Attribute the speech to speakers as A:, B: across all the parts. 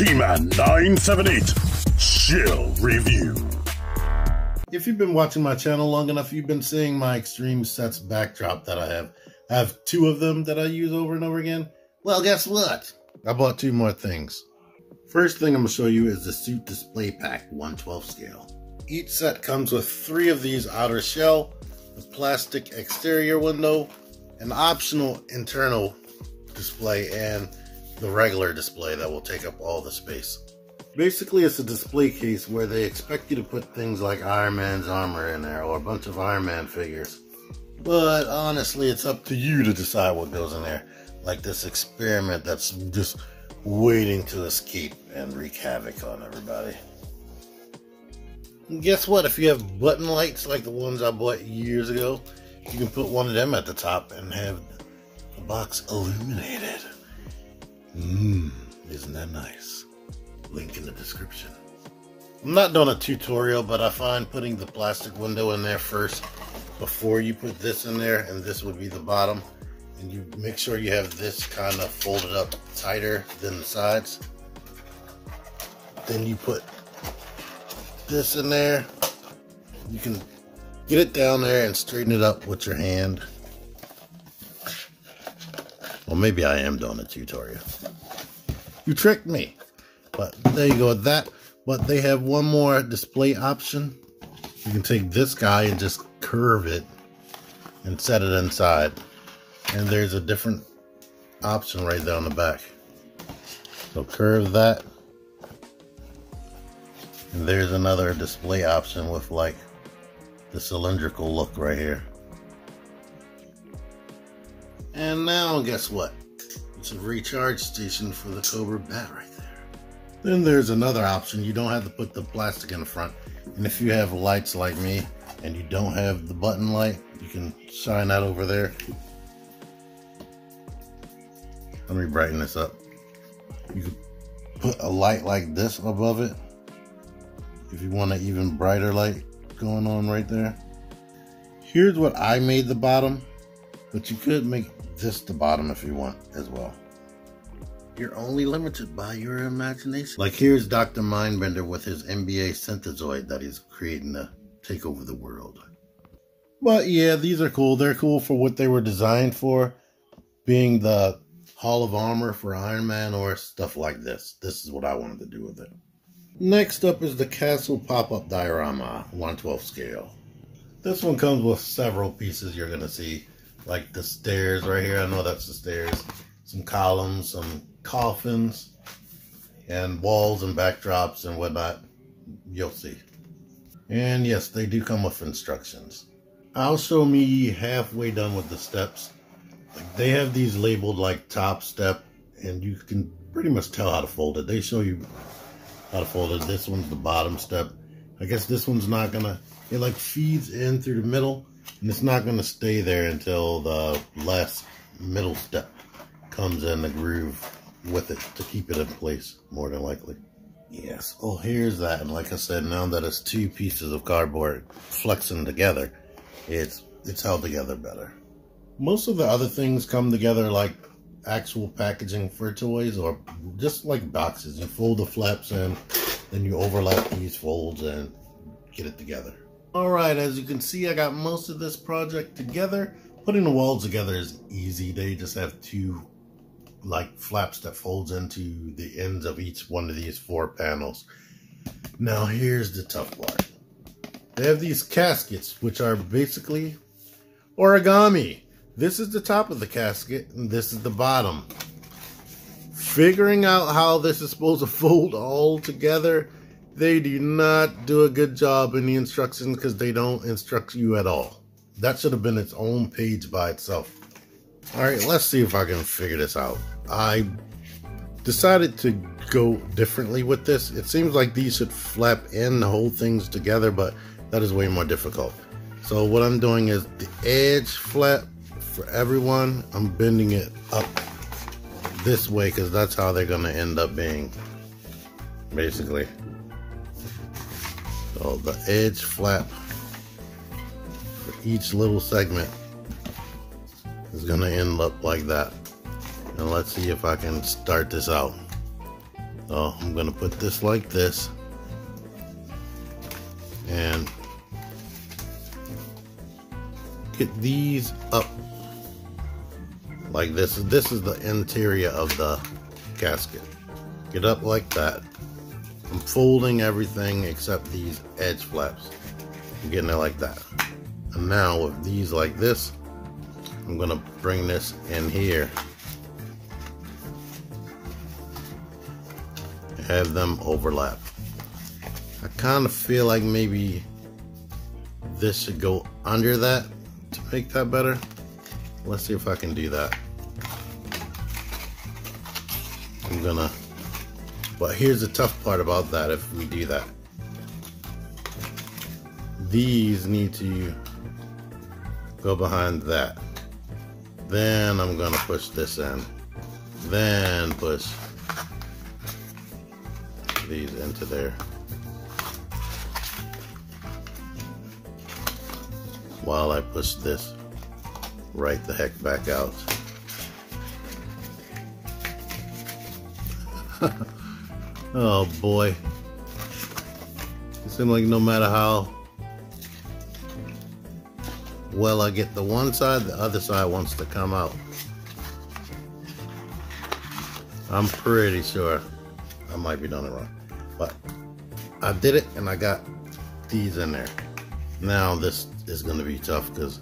A: T-Man 978 Chill Review.
B: If you've been watching my channel long enough, you've been seeing my extreme sets backdrop that I have. I have two of them that I use over and over again. Well, guess what? I bought two more things. First thing I'm going to show you is the suit display pack 1/12 scale. Each set comes with 3 of these outer shell, a plastic exterior window, an optional internal display, and the regular display that will take up all the space. Basically, it's a display case where they expect you to put things like Iron Man's armor in there or a bunch of Iron Man figures. But honestly, it's up to you to decide what goes in there. Like this experiment that's just waiting to escape and wreak havoc on everybody. And guess what? If you have button lights like the ones I bought years ago, you can put one of them at the top and have the box illuminated. Isn't that nice? Link in the description. I'm not doing a tutorial, but I find putting the plastic window in there first before you put this in there, and this would be the bottom, and you make sure you have this kind of folded up tighter than the sides. Then you put this in there. You can get it down there and straighten it up with your hand. Well, maybe I am doing a tutorial. You tricked me. But there you go with that. But they have one more display option. You can take this guy and just curve it and set it inside. And there's a different option right there on the back. So curve that. And there's another display option with like the cylindrical look right here. And now guess what? It's a recharge station for the Cobra bat right there. Then there's another option. You don't have to put the plastic in the front. And if you have lights like me and you don't have the button light, you can shine that over there. Let me brighten this up. You could put a light like this above it if you want an even brighter light going on right there. Here's what I made the bottom, but you could make this the bottom if you want as well. You're only limited by your imagination. Like here's Dr. Mindbender with his NBA synthezoid that he's creating to take over the world. But yeah, these are cool. They're cool for what they were designed for, being the Hall of Armor for Iron Man or stuff like this. This is what I wanted to do with it. Next up is the Castle Pop-Up Diorama 1/12 scale. This one comes with several pieces you're going to see. Like the stairs right here. I know that's the stairs. Some columns, some coffins, and walls and backdrops and whatnot. You'll see. And yes, they do come with instructions. I'll show me halfway done with the steps. Like they have these labeled like top step, and you can pretty much tell how to fold it. They show you how to fold it. This one's the bottom step. I guess this one's not gonna, it like feeds in through the middle, and it's not gonna stay there until the last middle step comes in the groove with it to keep it in place, more than likely. Yes, oh here's that, and like I said, now that it's 2 pieces of cardboard flexing together, it's held together better. Most of the other things come together like actual packaging for toys, or just like boxes. You fold the flaps in, then you overlap these folds and get it together. Alright, as you can see, I got most of this project together. Putting the walls together is easy. They just have 2 like flaps that folds into the ends of each one of these 4 panels. Now here's the tough part. They have these caskets, which are basically origami. This is the top of the casket, and this is the bottom. Figuring out how this is supposed to fold all together, they do not do a good job in the instructions because they don't instruct you at all. That should have been its own page by itself. Alright, let's see if I can figure this out. I decided to go differently with this. It seems like these should flap in the whole things together, but that is way more difficult. So what I'm doing is the edge flap for everyone, I'm bending it up this way because that's how they're going to end up being, basically. So the edge flap for each little segment is going to end up like that. And let's see if I can start this out. So I'm gonna put this like this, and get these up like this. This is the interior of the casket. Get up like that. I'm folding everything except these edge flaps. I'm getting it like that. And now with these like this, I'm gonna bring this in here. Have them overlap. I kind of feel like maybe this should go under that to make that better. Let's see if I can do that. But here's the tough part about that. If we do that, these need to go behind that. Then I'm gonna push this in, then push these into there, while I push this right the heck back out. Oh boy, it seems like no matter how well I get the one side, the other side wants to come out. I'm pretty sure I might be doing it wrong, but I did it and I got these in there. Now this is going to be tough because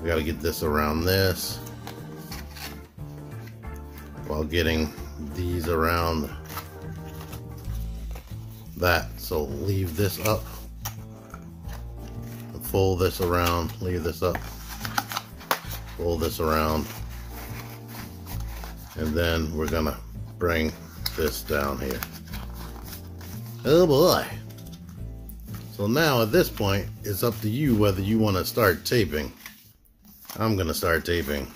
B: we got to get this around this while getting these around that. So leave this up, fold this around, leave this up, fold this around, and then we're gonna bring this down here. Oh boy. So now at this point, it's up to you whether you want to start taping. I'm gonna start taping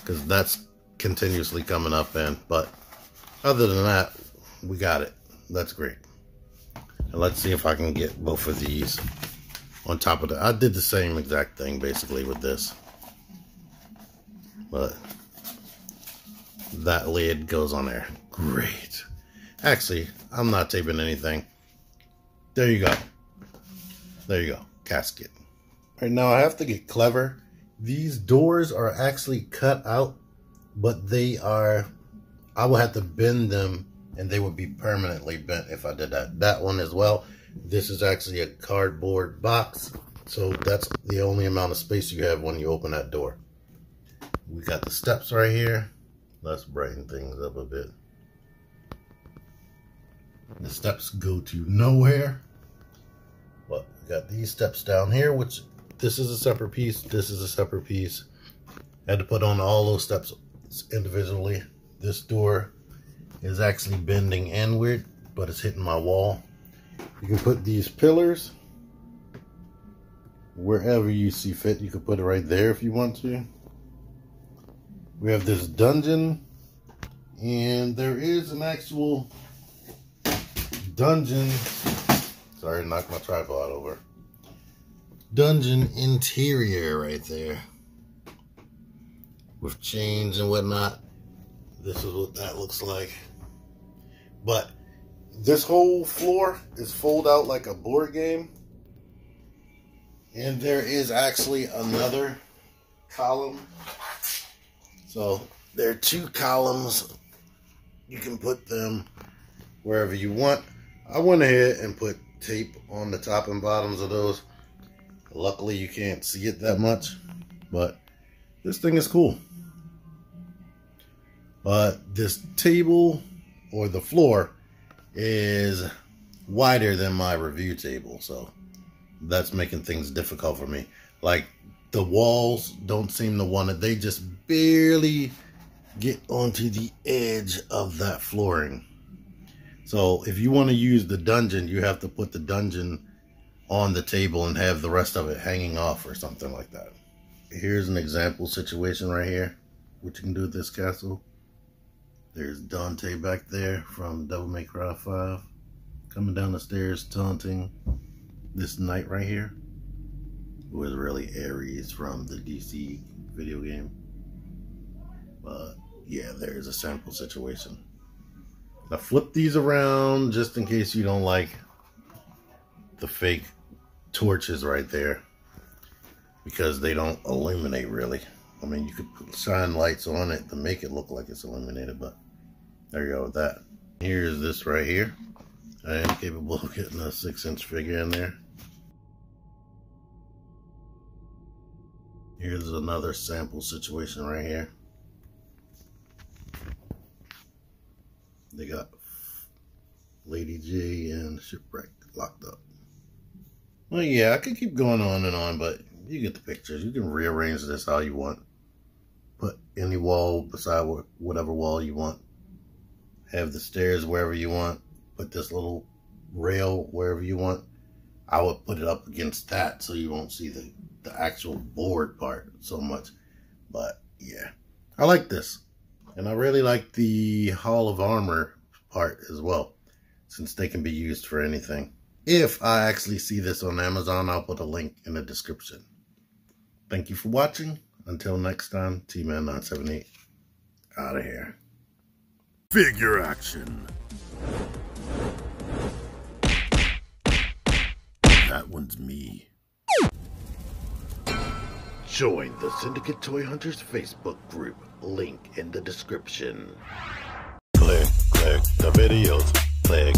B: because that's continuously coming up in, but other than that, we got it. That's great. And let's see if I can get both of these on top of that. I did the same exact thing basically with this, but that lid goes on there. Great. Actually, I'm not taping anything. There you go. There you go. Casket. Right now I have to get clever. These doors are actually cut out, but they are, I will have to bend them and they would be permanently bent if I did that. That one as well. This is actually a cardboard box, so that's the only amount of space you have when you open that door. We got the steps right here. Let's brighten things up a bit. The steps go to nowhere, but we got these steps down here, which this is a separate piece, this is a separate piece. I had to put on all those steps individually. This door is actually bending inward, but it's hitting my wall. You can put these pillars wherever you see fit. You can put it right there if you want to. We have this dungeon, and there is an actual dungeon. Sorry, knocked my tripod over. Dungeon interior right there with chains and whatnot. This is what that looks like. But this whole floor is folded out like a board game. And there is actually another column. So there are two columns. You can put them wherever you want. I went ahead and put tape on the top and bottoms of those. Luckily you can't see it that much, but this thing is cool. But this table, or the floor, is wider than my review table, so that's making things difficult for me. Like, the walls don't seem to want it. They just barely get onto the edge of that flooring. So if you want to use the dungeon, you have to put the dungeon on the table and have the rest of it hanging off or something like that. Here's an example situation right here, what you can do with this castle. There's Dante back there from Devil May Cry 5, coming down the stairs taunting this knight right here, who is really Ares from the DC video game. But yeah, there's a sample situation. Now flip these around just in case you don't like the fake torches right there, because they don't illuminate really. I mean, you could shine lights on it to make it look like it's illuminated, but there you go with that. Here's this right here. I am capable of getting a 6-inch figure in there. Here's another sample situation right here. They got Lady J and Shipwreck locked up. Well, yeah, I could keep going on and on, but you get the pictures. You can rearrange this how you want. Put any wall beside whatever wall you want. Have the stairs wherever you want. Put this little rail wherever you want. I would put it up against that so you won't see the actual board part so much. But yeah, I like this. And I really like the Hall of Armor part as well, since they can be used for anything. If I actually see this on Amazon, I'll put a link in the description. Thank you for watching. Until next time, T-Man978 out of here.
A: Figure action. That one's me.
B: Join the Syndicate Toy Hunters Facebook group. Link in the description.
A: Click the videos. Click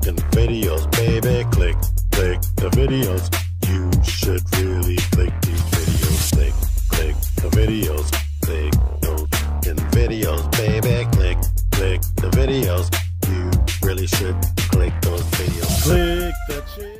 A: the videos, baby. Click the videos. You should really click these videos. Click the videos.